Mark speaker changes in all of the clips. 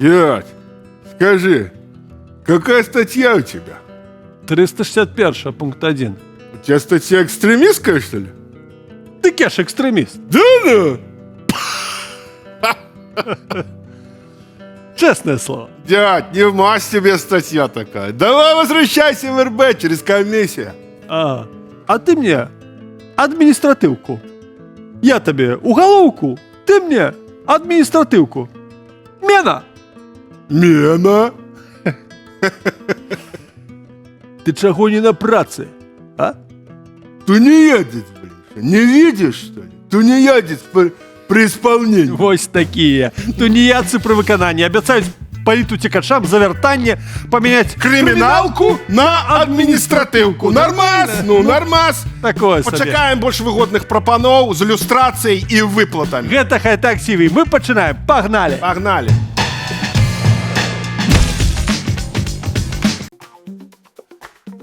Speaker 1: Дядь, скажи, какая статья у тебя?
Speaker 2: 361 пункт 1.
Speaker 1: У тебя статья экстремистская, что ли?
Speaker 2: Ты кеш экстремист.
Speaker 1: Да ну!
Speaker 2: Честное слово.
Speaker 1: Дядь, не в масть тебе статья такая. Давай возвращайся в РБ через комиссию.
Speaker 2: А ты мне административку. Я тебе уголовку, ты мне административку. Мена!
Speaker 1: Мена?
Speaker 2: Ты чего не на праце? А?
Speaker 1: Тунеядец, блин. Не видишь, что ли? Тунеядец при исполнении.
Speaker 2: Вось такие. Тунеядцы при виконанні обіцяють політутікачам за вертання поміняти
Speaker 1: Криминалку на административку. Нормас? Ну, нормас.
Speaker 2: Такое собі.
Speaker 1: Почекаємо більш вигодних пропанов з люстрацією і виплатами.
Speaker 2: Гэта Хайтак ТВ. Ми починаємо. Погнали.
Speaker 1: Погнали.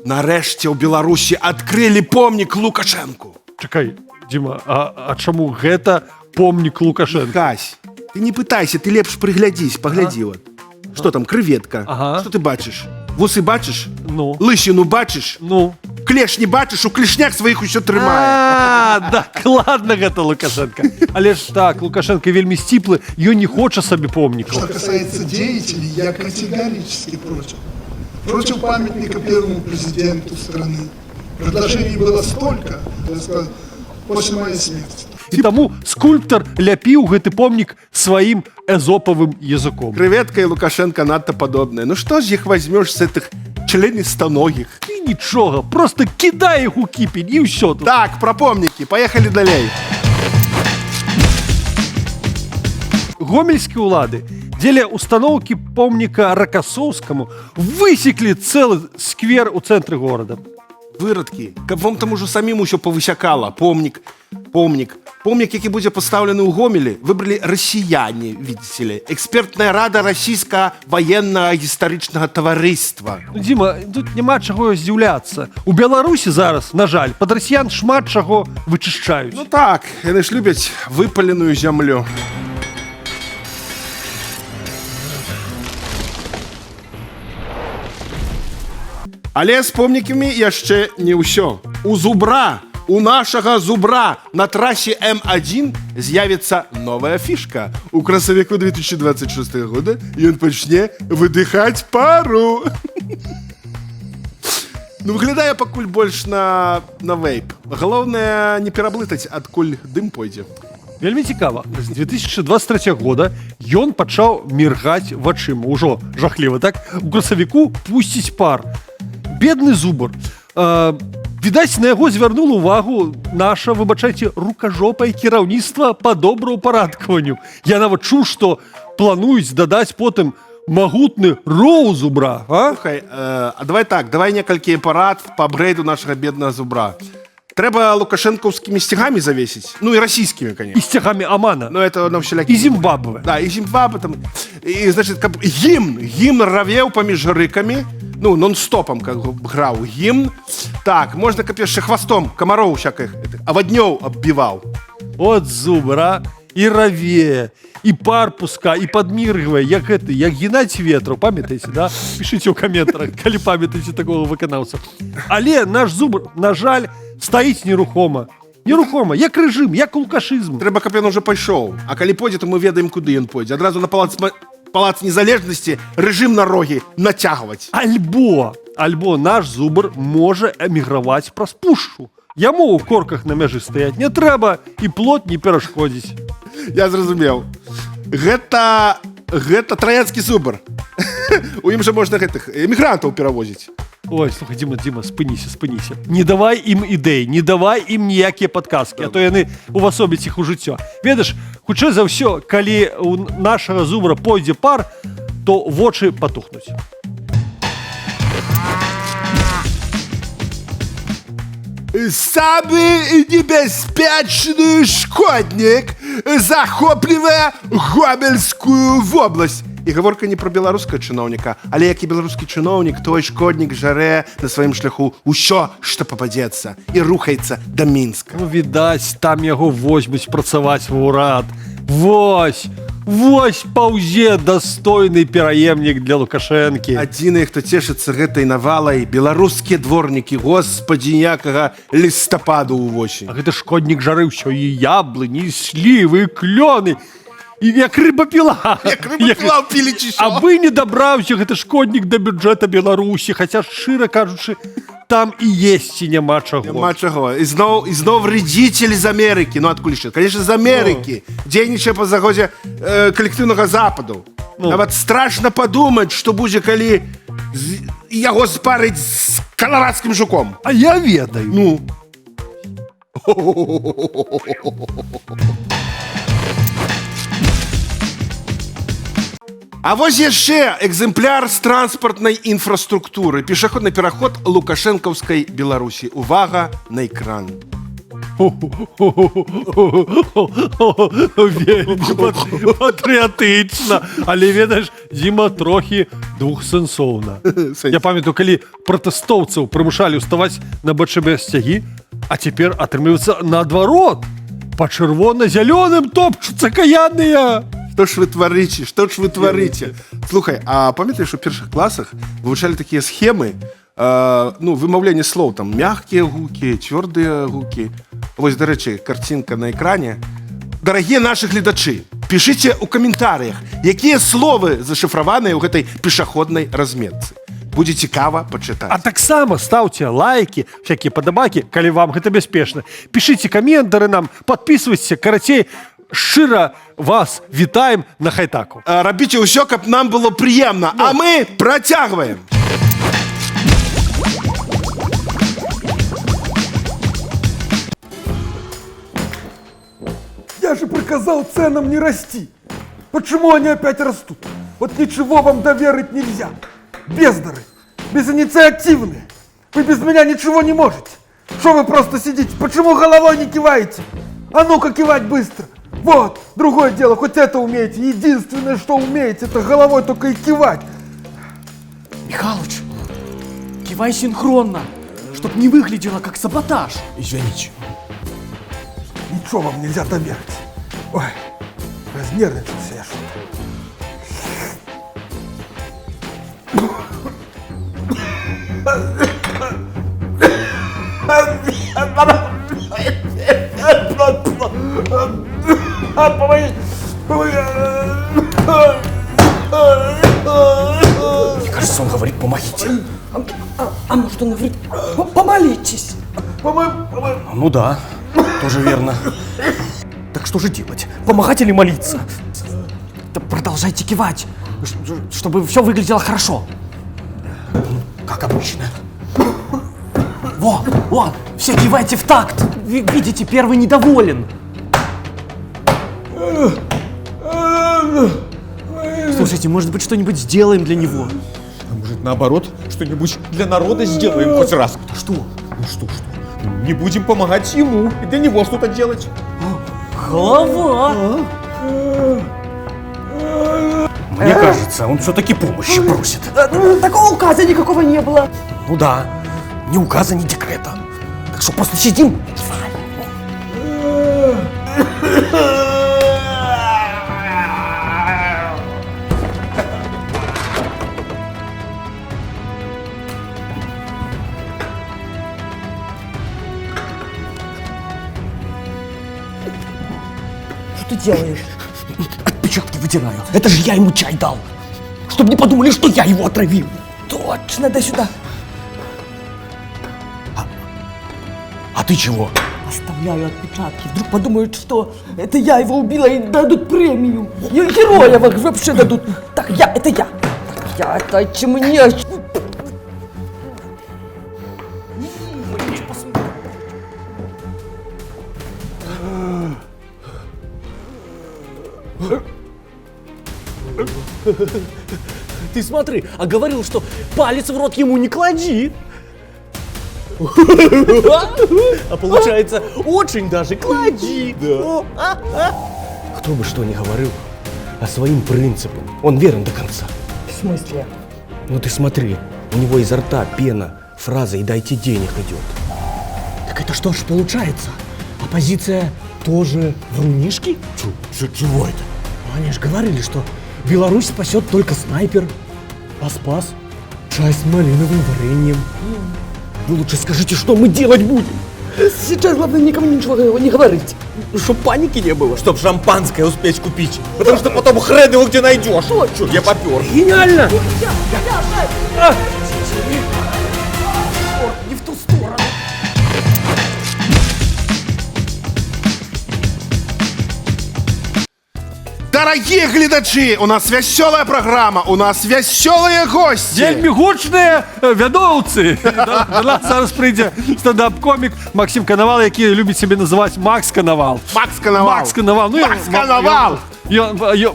Speaker 1: Нарешті у Білорусі адкрылі помнік Лукашенку.
Speaker 2: Чекай, Діма, а чому гэта помнік Лукашенка?
Speaker 1: Кась, ты не пытайся, ты лепш приглядись, погляди вот. Что там, креветка?
Speaker 2: Ага.
Speaker 1: Что ты бачишь? Вусы бачишь?
Speaker 2: Ну.
Speaker 1: Лысину бачишь?
Speaker 2: Ну.
Speaker 1: Клешні бачиш, у клешнях своїх усё трымае.
Speaker 2: Дакладна гэта Лукашенко. Але ж так, Лукашенко вельмі сціплы, ён не хоча сабе помнікаў.
Speaker 3: Что касается деятелей, я категорически против. Против памятника первому президенту страны. Предложений было столько, так сказать, после моей смерти.
Speaker 2: І таму скульптор ляпіў гэты помнік сваім эзопавым языком.
Speaker 1: Креветка и Лукашенко надто подобные. Ну что ж их возьмешь с этих членистоногих?
Speaker 2: І нічога, просто кідай іх у кіпень і ўсё тут.
Speaker 1: Так, про помники, поехали далей.
Speaker 2: Гомельскія ўлады дзеля установкі помніка Ракасоўскаму высеклі цэлы сквер у цэнтры горада.
Speaker 1: Выродки, каб вам там уже самим еще повысякало. Помник, який буде поставлений у Гомелі, вибрали росіяни, видите ли. Експертна рада Російського воєнно-історичного товариства.
Speaker 2: Ну, Діма, тут няма чаго здзіўляцца. У Беларусі зараз, на жаль, пад расіян шмат чаго вычышчаюць.
Speaker 1: Ну так, яны ж любяць выпаленую зямлю. Але з помнікамі яшчэ не ўсё. У нашага зубра на трасе М1 з'явіцца новая фішка. У красавіку 2026 года ён пачне выдыхаць пару. Ну, выглядае пакуль больш на вейп. Галоўнае не пераблытаць, адкуль дым пойдзе.
Speaker 2: Вельмі цікава. З 2023 года ён пачаў міргаць вачыма. Ужо жахліва, так? У красавіку пусціць пар. Бедны зубр. Відаць, на яго звярнула увагу наша, выбачайце, рукажопае кіраўніцтва па добраўпарадкаванню. Я нават чуў, што плануюць дадаць потым магутны роў зубра.
Speaker 1: Слухай, давай так, давай некалькі парад па апгрейду нашага беднага зубра. Трэба лукашэнкаўскімі сцягамі завесіць. Ну і расійскімі,
Speaker 2: І
Speaker 1: конечно.
Speaker 2: сцягамі Амана.
Speaker 1: Ну это на всякі.
Speaker 2: І Зімбабве.
Speaker 1: Да, і Зімбабве там. І, значит, каб гімн равеў паміж рыкамі. Ну, нон-стопом как бы граў гімн. Так, можна, каб яшчэ хвастом камароў всяких аваднёў аббіваў.
Speaker 2: От зубра і равее, і пар пуска, і падміргвае, як Геннадзь Ветраў, памятаеце, да? Пішыце ў каментарах, калі памятаеце такого выканаўца. Але наш зубр, на жаль, стаіць нерухома. Нерухома, як рэжым, як лукашызм.
Speaker 1: Трэба, каб ён уже пайшоў. А калі пойдзе, то мы ведаем, куды ён пойдзе. Адразу на палац незалежнасці рэжым на рогі нацягваць.
Speaker 2: Альбо наш зубр можа эміграваць праз пушчу. Яму ў корках на мяжы стаяць не трэба, і плот не перашкодзіць.
Speaker 1: Я зразумеў. Гэта троянскі зубр. У ім жа можна гэтых эмігрантаў перавозіць.
Speaker 2: Ой, слухай, Дима, спыніся. Не давай ім ідэй, не давай ім ніякія падказкі, а то яны увасобяць іх у жыццё. Ведаеш, хутчэй за ўсё, калі у нашага зубра пойдзе пар, то вочы патухнуць.
Speaker 1: Самый небяспечны шкоднік захоплівае Гомельскую вобласць. І гаворка не про беларускага чыноўніка, але як і беларускі чыноўнік, той шкоднік жарэ на сваім шляху ўсё, што пападзецца, і рухаецца да Мінска.
Speaker 2: Ну, відаць, там яго возьмуць працаваць ва ўрад. Вось! Вось паўзе дастойны пераемнік для Лукашэнкі.
Speaker 1: Адзіныя, хто цешыцца гэтай навалай, беларускія дворнікі, господі, якага лістападу ўвосень.
Speaker 2: А гэты шкоднік жары ўсё і яблыні, і слівы, і клёны. І як рыба піла.
Speaker 1: Як рыба піла ў пілі ці што?
Speaker 2: Абы не дабраўся гэты шкоднік да бюджэта Беларусі, хаця, шчыра кажучы, там і есці няма чаго.
Speaker 1: Няма чаго. І зноў вредитель з Амерыкі. Ну, адкуль ще? Конечно, з Амерыкі. Дзейнічае па загозе калектыўнага западу. Нават страшна падумаць, што будзе, калі яго спарыць з каларадскім жуком.
Speaker 2: А я ведаю.
Speaker 1: Ну. А вось яшчэ экземпляр з транспартнай інфраструктуры. Пешаходны пераход лукашэнкаўскай Беларусі. Увага на экран.
Speaker 2: Вельмі патрыятычна. Але, ведаеш, Дзіма, трохі двухсэнсоўна. Я памятаю, калі пратэстоўцаў прымушалі ўставаць на БЧБ сцягі, а цяпер атрымліваецца наадварот. Па чырвона-зялёным топчуцца каяныя.
Speaker 1: Што ж вы тварыце? Што ж вы тварыце? Слухай, а памятаеш, у першых класах вывучалі такія схемы, вымаўленне слоў, там, мягкія гукі, цвёрдыя гукі. Вось, дарэчы, карцінка на экране. Дарагія нашы гледачы, пішыце ў каментарыях, якія словы зашыфраваныя ў гэтай пешаходнай разметцы. Будзе цікава пачытаць.
Speaker 2: А таксама стаўце лайкі, всякія падабакі, калі вам гэта бяспечна. Пішыце каментары нам, падпісвайцеся, карацей, шчыра вас вітаем на Хайтаку.
Speaker 1: Рабіце ўсё, каб нам было прыемна, а мы працягваем.
Speaker 4: Я же приказал ценам не расти. Почему они опять растут? Вот ничего вам доверить нельзя. Бездары, безинициативные. Вы без меня ничего не можете. Что вы просто сидите? Почему головой не киваете? А ну-ка кивать быстро. Вот, другое дело, хоть это умеете. Единственное, что умеете, это головой только и кивать.
Speaker 5: Михалыч, кивай синхронно, чтоб не выглядело как саботаж.
Speaker 4: Извините. Ничего вам нельзя доверить. Ой, разнервничался я что-то.
Speaker 5: Мне кажется, он говорит, помогите. А может он говорит, помолитесь. Ну да, тоже верно. Так что же делать? Помогать или молиться? Да продолжайте кивать, чтобы все выглядело хорошо. Как обычно. Во, все кивайте в такт. Видите, первый недоволен. Слушайте, может быть, что-нибудь сделаем для него?
Speaker 6: А может, наоборот, что-нибудь для народа сделаем хоть раз?
Speaker 5: Что?
Speaker 6: Ну что? Не будем помогать ему и для него что-то делать.
Speaker 5: Голова! Мне кажется, он все-таки помощи просит.
Speaker 7: Такого указа никакого не было.
Speaker 5: Ну да, ни указа, ни декрета. Так что просто сидим.
Speaker 7: Что ты делаешь?
Speaker 5: Отпечатки вытираю. Это же я ему чай дал. Чтобы не подумали, что я его отравил.
Speaker 7: Точно, дай сюда.
Speaker 5: А ты чего?
Speaker 7: Оставляю отпечатки. Вдруг подумают, что это я его убила и дадут премию. И героя вообще дадут. Так, это я. Это мне.
Speaker 5: Ты смотри, а говорил, что палец в рот ему не клади. А получается, очень даже клади. Кто бы что ни говорил, а своим принципам он верен до конца.
Speaker 7: В смысле?
Speaker 5: Ну ты смотри, у него изо рта пена, фраза «и дайте денег» идет. Так это что ж получается? Оппозиция тоже врунишки?
Speaker 6: Чего это?
Speaker 5: Они же говорили, что Беларусь спасет только снайпер. А спас чай с малиновым вареньем. Вы лучше скажите, что мы делать будем?
Speaker 7: Сейчас главное никому ничего не говорить.
Speaker 5: Чтоб паники не было. Чтоб шампанское успеть купить. Потому что потом хрен его где найдешь. Чё, я попер.
Speaker 7: Гениально!
Speaker 5: Не в ту сторону.
Speaker 1: Дорогие глядачи, у нас веселая программа, у нас веселые гости.
Speaker 2: Вельмі гучныя вядоўцы. До нас зараз прыйдзе стендап-комік Максим Коновал, які любіць себе называць Макс Коновал.
Speaker 1: Макс Коновал.
Speaker 2: Макс Коновал. Ну,
Speaker 1: Макс Коновал.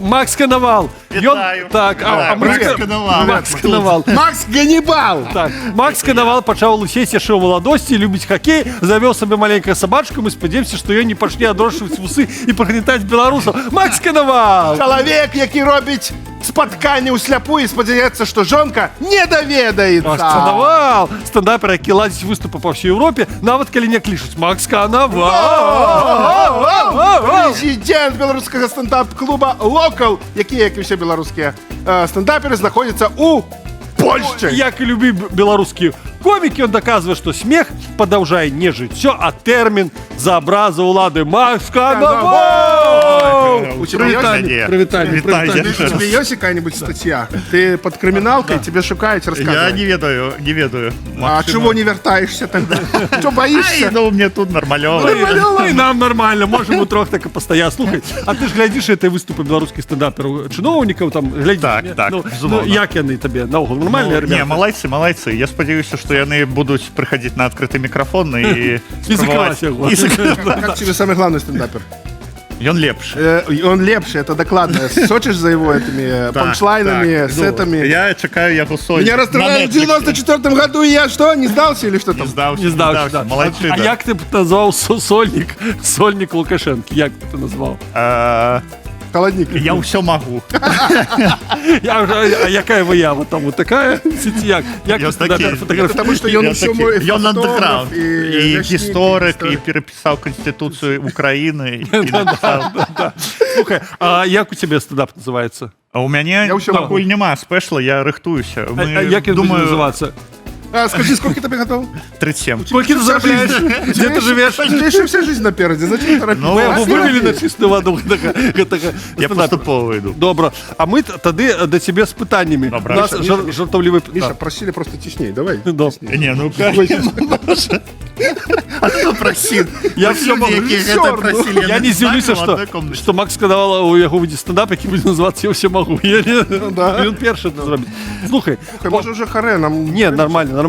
Speaker 2: Макс Коновал.
Speaker 8: Вітаю.
Speaker 2: Так, а мы
Speaker 8: Макс Коновал.
Speaker 2: Макс Коновал.
Speaker 1: Макс Ганнибал.
Speaker 2: Так, Макс Коновал пачаў лысець яшчэ ў маладосці, любіць хакей, завёў сабе маленькую сабачку, мы спадзяемся, што ён не пачне адрошваць вусы і пагнетаць беларусаў. Макс Коновал!
Speaker 1: Чалавек, які робіць спатканне ўсляпу і спадзяецца, што жонка не даведаецца.
Speaker 2: Макс Коновал! Стендапер, які ладзіць выступы па ўсёй Еўропе, нават калі не клічуць. Макс Коновал!
Speaker 1: Прэзідэнт беларускага стендап-клуба «Локал», які, як і ўсе беларускія стендаперы, знаходзіцца ў Польшчы.
Speaker 2: Як і любі беларускія комікі, ён даказвае, што смех падаўжае не жыццё, а тэрмін за абраза ўлады. Макс Коновал!
Speaker 1: У тебя
Speaker 2: Прывітанне, прывітанне, прывітанне.
Speaker 1: У тебя есть какая-нибудь статья? Ты под криминалкой, тебе шукают,
Speaker 8: Я
Speaker 1: рассказывай.
Speaker 8: не ведаю.
Speaker 1: А чего не вертаешься тогда? Что боишься?
Speaker 8: Ну, мне тут нормалёво.
Speaker 2: Ну, і нам нормально, можем утрох так і пастаяць. Слухай, а ты ж глядзіш этой выступы беларускіх стендапераў, чыноўнікаў там глядзіш?
Speaker 8: Так,
Speaker 2: не?
Speaker 8: так,
Speaker 2: Ну,
Speaker 8: безумоўна.
Speaker 2: як яны табе наогул нормальныя
Speaker 8: Не,
Speaker 2: ребята?
Speaker 8: малайцы. Я спадзяюся, што яны будуць прыходить на открытый микрофон и
Speaker 2: І закрываць яго.
Speaker 1: Как тебе самый главный стендапер?
Speaker 8: Ён лепш.
Speaker 1: Он лепше, это докладно. Сочишь за его этими панчлайнами, сетами?
Speaker 8: Я чекаю яго сольник.
Speaker 1: Меня расстреляли в 94-м году, и я что, не сдался или что
Speaker 8: Не
Speaker 1: там?
Speaker 8: здаўся,
Speaker 2: Не здаўся, да.
Speaker 8: Малайчына.
Speaker 2: А як ты б назваў сольнік Лукашэнкі? Як бы ты назваў?
Speaker 1: Холодник.
Speaker 8: Я ўсё магу.
Speaker 2: А якая выява там? Вот такая? Як
Speaker 8: Я
Speaker 2: ты стендапер
Speaker 8: такі.
Speaker 2: фотографуеш?
Speaker 1: Потому что он еще мой
Speaker 8: Ён
Speaker 1: фотограф
Speaker 8: андеграунд.
Speaker 1: и
Speaker 8: І гісторык, і перапісаў Конституцию Украины. І напісаў.
Speaker 2: Слухай, а як у тебе стендап называется?
Speaker 8: А у мяне
Speaker 1: Я ўсё
Speaker 8: пакуль няма спешла, я рыхтуюся.
Speaker 2: А як ён будзе называться?
Speaker 1: Скажи, сколько тебе готов?
Speaker 8: 37.
Speaker 2: Сколько ты заробляешь? Где ты живешь?
Speaker 1: У тебя еще вся жизнь напереди, зачем торопиться?
Speaker 8: Ну,
Speaker 2: Мы яго
Speaker 1: А,
Speaker 2: вывели на
Speaker 1: торопись.
Speaker 2: чистую воду.
Speaker 8: Я поступово йду.
Speaker 2: Добра. А мы тады до тебе з пытаннямі.
Speaker 8: Добра.
Speaker 2: У нас жартаўлівы...
Speaker 1: Миша, просили просто тесней, давай.
Speaker 8: Не, ну а хто просіў?
Speaker 2: Я всё могу. Я не здзіўлюся, што Макс Коновал у яго выйдзе стендап, які будзе называцца «Я ўсё магу». Ён першы это зробіць. Слухай,
Speaker 1: Может уже харе нам...
Speaker 2: не, нормально.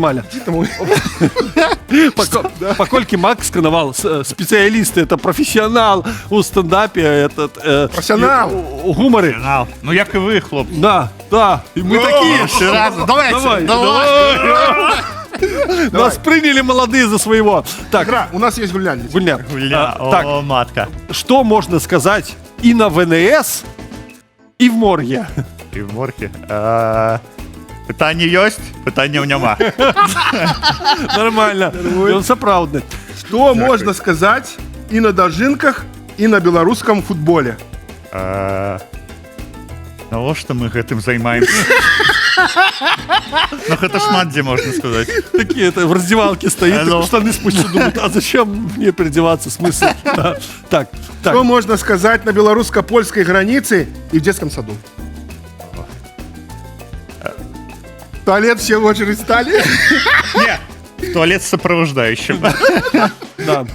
Speaker 2: Паколькі Макс Коновал спецыяліст, это професіянал у стендапе, этот
Speaker 1: Професіонал.
Speaker 2: у гумары.
Speaker 8: Ну як і ви, хлопці.
Speaker 2: Да, и мы такие. Давай. Нас приняли молодые за своего. Так,
Speaker 1: Игра, у нас есть гулянец.
Speaker 2: Гульня.
Speaker 8: Гуля,
Speaker 2: Так,
Speaker 8: о, матка.
Speaker 2: что можно сказать и на ВНС, и в морге?
Speaker 8: І в моркі. Пытанне ёсць, пытанняў няма.
Speaker 2: Нормально. Он сапраўдны.
Speaker 1: Что можно сказать и на дожинках, и на белорусском футболе?
Speaker 8: Навошта мы гэтым займаемся? Ну гэта шмат дзе можна сказаць.
Speaker 2: Такие это в раздевалке стоит,
Speaker 8: Ну.
Speaker 2: так штаны спустил, думает, а зачем мне переодеваться, смысл? Да. Так.
Speaker 1: Что можно сказать на белорусско-польской границе и в детском саду? В туалет все в очередь стали?
Speaker 8: Не, в туалет з сопровождающим.
Speaker 2: Да.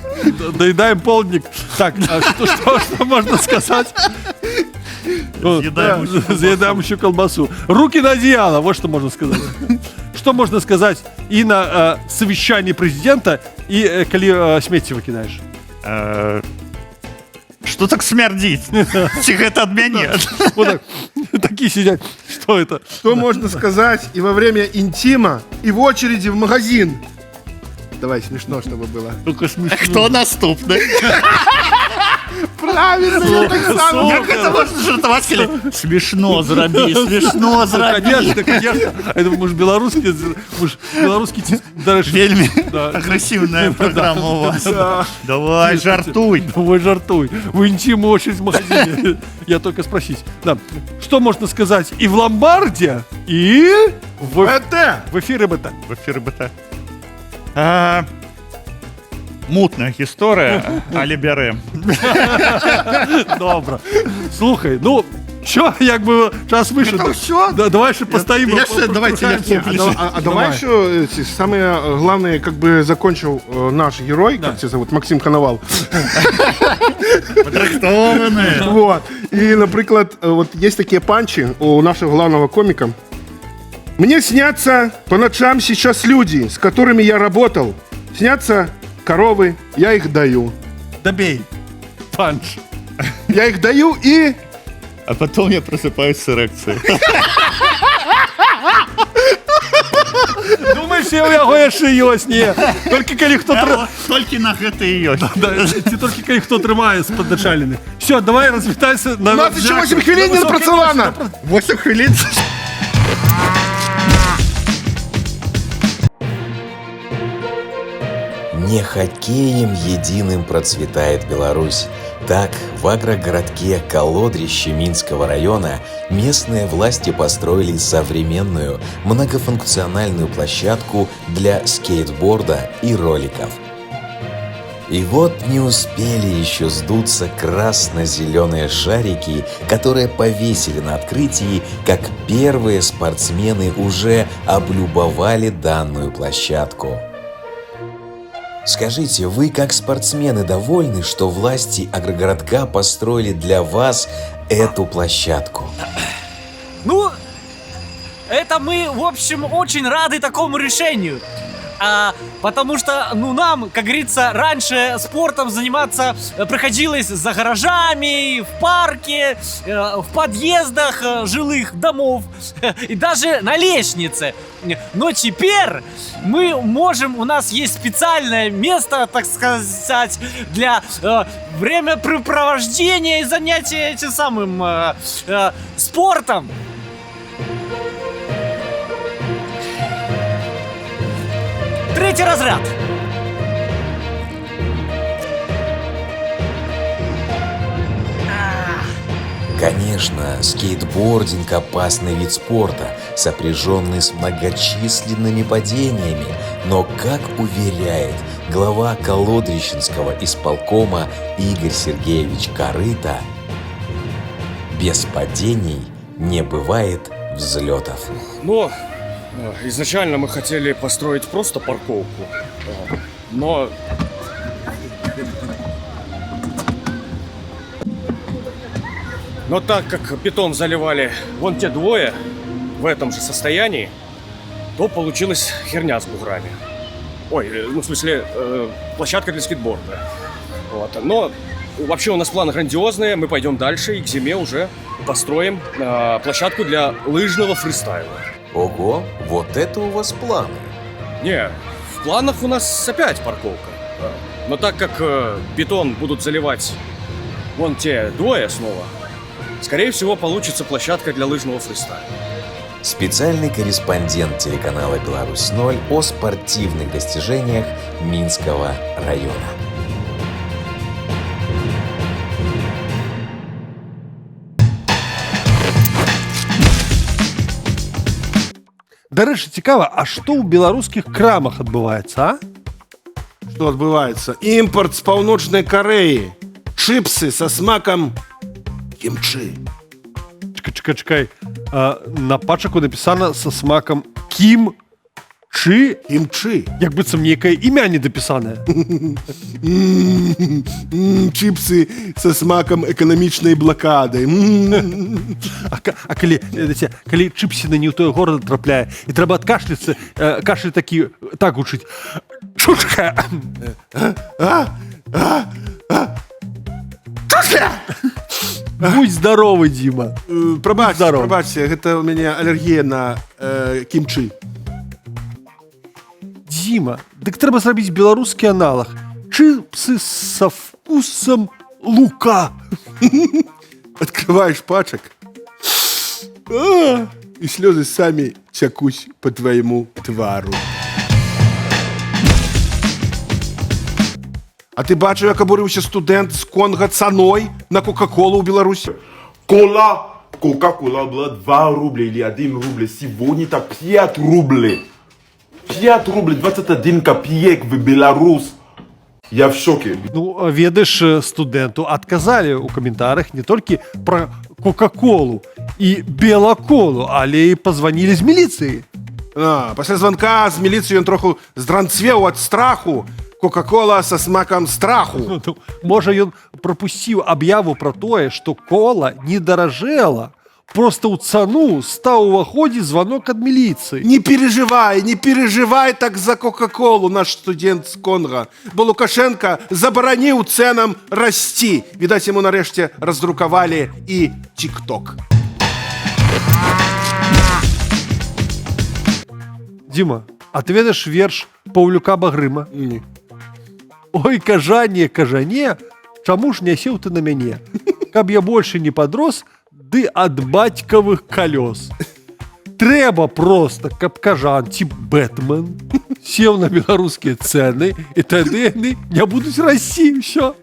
Speaker 2: Доедаем полдник. Так, а что можно сказать?
Speaker 8: Съедаем еще колбасу.
Speaker 2: Заедаем еще колбасу. Руки на одеяло, вот что можно сказать. Что можно сказать и на совещании президента, и коли смеці выкидаешь?
Speaker 8: Что так смердить? Ці гэта ад мяне?
Speaker 2: Вот так. Такие сидят. Что это?
Speaker 1: Что можно сказать и во время интима, и в очереди в магазин? Давай, смешно, чтобы было.
Speaker 2: Только смешно.
Speaker 8: Хто наступны?
Speaker 1: Правильно, я так само.
Speaker 8: Як це можна жартувати, коли смішно зроби, смішно зроби.
Speaker 2: Конечно. Это мы ж белорусский дальше.
Speaker 8: Вельми
Speaker 2: Да.
Speaker 8: агрессивная программа у вас. Давай, жартуй.
Speaker 2: Давай жартуй. Вы интимную очередь в магазине. Я только спросить. Да. Что можно сказать и в ломбарде, и в эфире БТ.
Speaker 8: В ефірі БТ. Мутна історія, але берем.
Speaker 2: Добре. Слухай, ну, що, якби час вийшов.
Speaker 1: Это всё?
Speaker 2: Да, давай ще постоїмо.
Speaker 8: Я ще, давайте я
Speaker 1: А давай еще самое главное, как бы закончил наш герой, как тебя зовут, Максим Коновал.
Speaker 8: Потрактовані.
Speaker 1: Вот. И, например, вот есть такие панчи у нашего главного комика. Мне снятся по ночам сейчас люди, с которыми я работал. Снятся коровы, я их даю.
Speaker 2: Добей. Панч.
Speaker 1: Я их даю и...
Speaker 8: А потом я просыпаюсь с эрекцией.
Speaker 2: Думаєш, я у яго яшчэ ёсць? Не. Толькі калі хто
Speaker 8: Тільки на гэта і ёсць.
Speaker 2: ці толькі калі хто трымае з-пад началіны. Все, давай развітайся на
Speaker 1: 28 хвилин не напрацавана!
Speaker 8: 8 хвилин.
Speaker 9: Не хоккеем единым процветает Беларусь. Так, в агрогородке Колодрище Минского района местные власти построили современную многофункциональную площадку для скейтборда и роликов. И вот не успели еще сдуться красно-зеленые шарики, которые повесили на открытии, как первые спортсмены уже облюбовали данную площадку. Скажите, вы как спортсмены довольны, что власти агрогородка построили для вас эту площадку?
Speaker 10: Ну, это мы, в общем, очень рады такому решению. Потому что, ну, нам, как говорится, раньше спортом заниматься приходилось за гаражами, в парке, в подъездах жилых домов и даже на лестнице. Но теперь мы можем, у нас есть специальное место, так сказать, для времяпрепровождения и занятия этим самым спортом. Третий разряд.
Speaker 9: Конечно, скейтбординг – опасный вид спорта, сопряженный с многочисленными падениями. Но, как уверяет глава Колодрищенского исполкома Игорь Сергеевич Корыто, без падений не бывает взлетов.
Speaker 5: Но изначально мы хотели построить просто парковку, но так как бетон заливали вон те двое в этом же состоянии, то получилась херня с буграми. Ой, ну в смысле, площадка для скейтборда. Вот. Но вообще у нас планы грандиозные, мы пойдем дальше и к зиме уже построим площадку для лыжного фристайла.
Speaker 9: Ого, вот это у вас планы.
Speaker 5: Не, в планах у нас опять парковка. Но так как бетон будут заливать вон те двое снова, скорее всего получится площадка для лыжного фристайла.
Speaker 9: Специальный корреспондент телеканала «Беларусь-0» о спортивных достижениях Минского района.
Speaker 2: Дарэчы, цікава, а што ў беларускіх крамах адбываецца, а?
Speaker 1: Что отбывается? Импорт с Паўночной Кореи. Чипсы со смаком кимчи.
Speaker 2: Чакай. На пачаку напісана са смакам кім-чы,
Speaker 1: Кимчи.
Speaker 2: як быццам нейкае імя недапісанае.
Speaker 1: Чипсы со смаком экономичной блокады.
Speaker 2: А калі чыпсіна не ў той горад трапляе і трэба адкашляцца, кашель такі так гучыць. Чучка! Будь здоровы, Дима.
Speaker 1: Пробачьте, это у меня аллергия на кимчи.
Speaker 2: Дима, дык трэба зрабіць беларускі аналаг. Чыпсы со вкусом Лука.
Speaker 1: Открываешь пачек, и слезы сами текут по твоему твару. А ти бачив, як обурився студент з Конго цаной на Кока-Колу у Білорусі?
Speaker 11: Кока-кола была 2 рубля или 1 рубль. Сегодня это 5 рублей. 5 рублей 21 копеек в Беларусь. Я в шоке.
Speaker 2: Ну, ведаеш, студэнту адказалі ў каментарах не толькі пра Кока-Колу і Белаколу, але і пазванілі з міліцыі.
Speaker 1: Пасля звонка з міліцыі ён троху здранцвеў ад страху. Кока-кола со смаком страху.
Speaker 2: Ну, можа, ён прапусціў аб'яву пра тое, што кола не даражэла. Просто ў цану стаў уваходзіць звонок ад міліцыі.
Speaker 1: Не переживай так за Кока-Колу, наш студент з Конго. Бо Лукашенко забараніў цэнам расці. Відаць, яму нарэшце раздрукавалі і TikTok.
Speaker 2: Дима, а ты ведаеш верш Паўлюка Багрыма?
Speaker 1: Не.
Speaker 2: Ой, кажане, чаму ж не сеў ты на мяне? Каб я больше не подрос, ды ад бацькавых калёс. Трэба просто, каб кажан ці Бэтмен сеў на беларускія цэны, і тады яны не будуць расці, ўсё.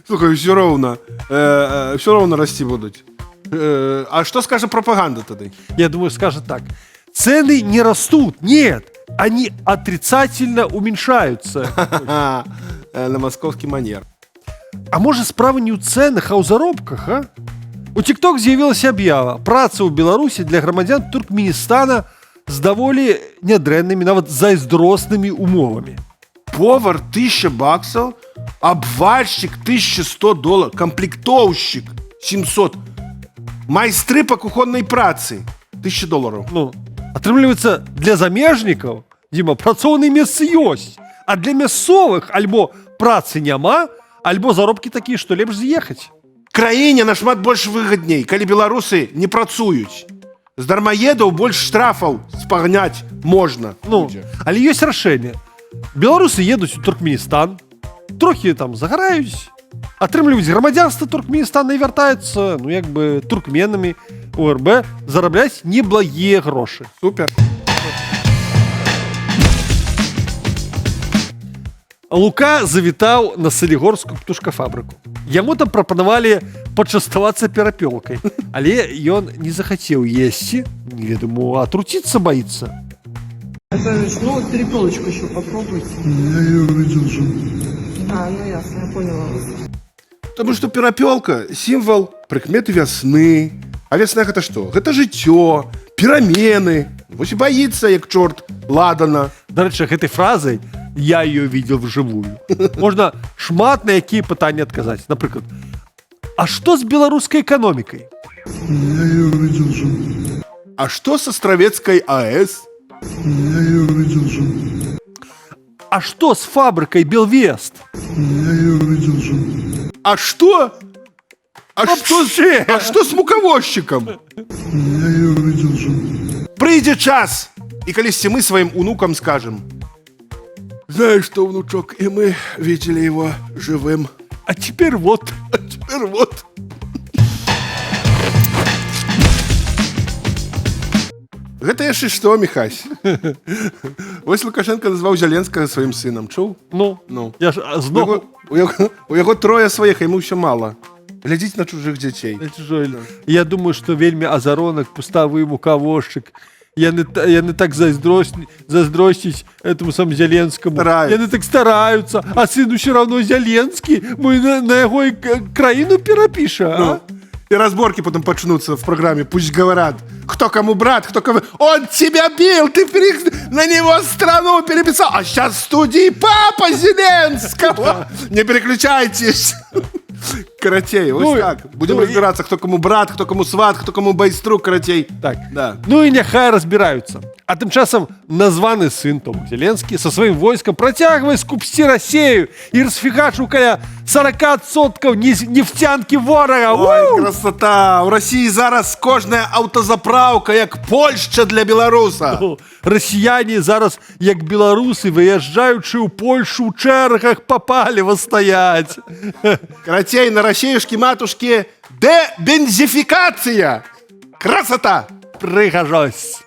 Speaker 1: Слухай, все равно расці будуць. А что скажет пропаганда тады?
Speaker 2: Я думаю, скажет так. Цены не растут, нет, они отрицательно уменьшаются.
Speaker 1: На московский манер.
Speaker 2: А может, справа не ў цэнах, а ў заробках, а? У TikTok з'явілася аб'ява. Праца ў Беларусі для грамадзян Туркменістана з даволі нядрэннымі, нават зайздроснымі умовамі.
Speaker 1: Повар $1000, обвальщик $1100, комплектовщик $700, майстры по кухонной працы $1000.
Speaker 2: Ну, атрымліваецца, для замежнікаў, Дима, працоўныя месцы ёсць, а для мясцовых альбо працы няма, альбо заробкі такія, што лепш з'ехаць.
Speaker 1: Краіне нашмат больш выгадней, калі беларусы не працуюць. З дармаедаў больш штрафаў спагняць можна.
Speaker 2: Ну, але ёсць рашэнне. Беларусы едуць у Туркменістан, трохі там загараюць, атрымліваюць грамадзянства Туркменістана і вяртаюцца, ну, як бы, туркменамі у РБ зарабляць неблагія грошы.
Speaker 1: Супер.
Speaker 2: Лука завітаў на Салігорскую птушкафабрыку. Яму там прапанавалі пачаставацца перапёлкай, але ён не захацеў есці, неведаму, атруціцца боится.
Speaker 7: Ну, вот перепелочку еще попробуйте.
Speaker 3: Я ее увидел уже.
Speaker 7: А, ну ясно, я поняла вас.
Speaker 1: Потому что перапёлка сімвал прыкметы вясны. А вясна гэта што? Гэта жыццё, перамены. Вось і боится, як чорт, ладана.
Speaker 2: Да рэчы, гэтай фразай я ее видел вживую. Можна шмат на якія пытанні адказаць. Напрыклад, а што з беларускай эканомікай?
Speaker 3: Я ее увидел уже.
Speaker 1: А што с Астравецкай АЭС?
Speaker 3: Я ее увидел уже.
Speaker 2: А што з фабрыкай Белвест?
Speaker 3: Я ее увидел уже.
Speaker 1: А што?
Speaker 2: Вообще!
Speaker 1: А што з мукавозчыкам?
Speaker 3: Я ее увидел уже.
Speaker 1: Прыйдзе час, і калісьці мы сваім унукам скажем: знаешь что, внучок, и мы видели его живым.
Speaker 2: А теперь вот.
Speaker 1: А теперь вот. Гэта яшчэ што, Міхась? Вось Лукашенко назваў Зяленскага сваім сынам, чуў?
Speaker 2: Ну, я ж знову...
Speaker 1: У яго трое сваіх, яму ўсё мала. Глядзіць на чужых дзяцей.
Speaker 2: Я думаю, што вельмі азаронак, пуставы мукавозчык. Яны так зайздросціць этому самому Зеленскому. Яны так стараюцца, а сын усё равно Зеленскі, мы на яго краіну перапіша, а?
Speaker 1: И разборки потом почнутся в программе. Пусть говорят, кто кому брат, кто кому... Он тебя бил, ты на него страну переписал. А сейчас в студии папа Зеленского. Не переключайтесь. Каратей, вот так. Будем разбираться, кто кому брат, кто кому сват, кто кому байструк, каратей.
Speaker 2: Так,
Speaker 1: да.
Speaker 2: Ну и нехай разбираются. А тым часам названы сын Том Зеленскі со сваім войскам працягвае скупсці Расею і расфігачыў каля 40% нефтянкі ворага.
Speaker 1: Ой, красота! У Росії зараз кожная аўтазапраўка як Польшча для беларуса.
Speaker 2: Расіяне зараз, як беларусы, выязджаючы ў Польшу ў чэргах па паліва стаяць.
Speaker 1: Карацей, на Расеюшкі матушкі дебензіфікацыя! Красота!
Speaker 2: Прыгажосць.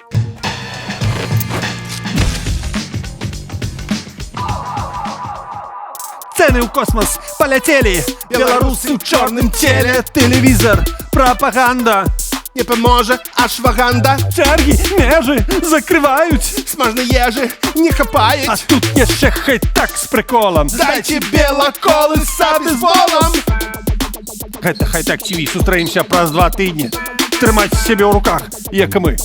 Speaker 2: Цены ў космос полетели. Беларусы ў чорным теле. Телевізор, пропаганда.
Speaker 1: Не паможа ашваганда.
Speaker 2: Чэргі, межы закрываюць.
Speaker 1: Смажнай ежы не хапаюць.
Speaker 2: А тут яшчэ хай-так з приколам.
Speaker 1: Дайце белаколы са бейсболам.
Speaker 2: Гэта хай-так ТВ. Сустраемся праз 2 тыдні. Трымайце сябе ў руках, як і мы.